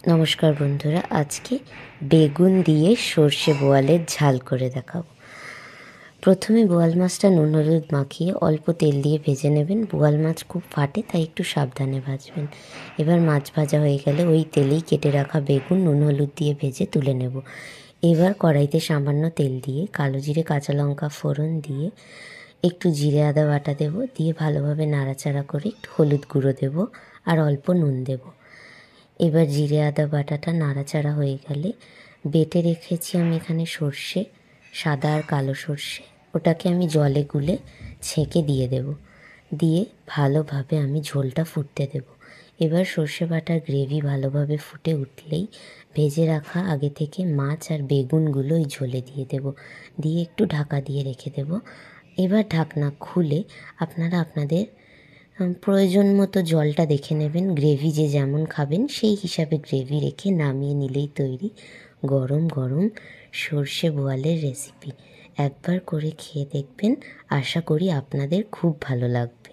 নমস্কার বন্ধুরা, আজকে বেগুন দিয়ে সর্ষে বোয়ালের ঝাল করে দেখাবো। প্রথমে বোয়াল মাছটা নুন হলুদ মাখিয়ে অল্প তেল দিয়ে ভেজে নেবেন। বোয়াল মাছ খুব ফাটে, তাই একটু সাবধানে ভাজবেন। এবার মাছ ভাজা হয়ে গেলে ওই তেলেই কেটে রাখা বেগুন নুন হলুদ দিয়ে ভেজে তুলে নেব। এবার কড়াইতে সামান্য তেল দিয়ে কালো জিরে কাঁচা লঙ্কা ফোড়ন দিয়ে একটু জিরে আদা বাটা দেব, দিয়ে ভালোভাবে নাড়াচাড়া করে একটু হলুদ গুঁড়ো দেব আর অল্প নুন দেব। এবার জিরে আদা বাটাটা নাড়াচাড়া হয়ে গেলে বেটে রেখেছি আমি এখানে সর্ষে, সাদা আর কালো সর্ষে, ওটাকে আমি জলে গুলে ছেঁকে দিয়ে দেব। দিয়ে ভালোভাবে আমি ঝোলটা ফুটতে দেব। এবার সর্ষে বাটার গ্রেভি ভালোভাবে ফুটে উঠলেই ভেজে রাখা আগে থেকে মাছ আর বেগুনগুলো ওই ঝোলে দিয়ে দেব, দিয়ে একটু ঢাকা দিয়ে রেখে দেব। এবার ঢাকনা খুলে আপনারা আপনাদের প্রয়োজন মতো জলটা দেখে নেবেন। গ্রেভি যে যেমন খাবেন সেই হিসাবে গ্রেভি রেখে নামিয়ে নিলেই তৈরি গরম গরম সর্ষে বোয়ালের রেসিপি। একবার করে খেয়ে দেখবেন, আশা করি আপনাদের খুব ভালো লাগবে।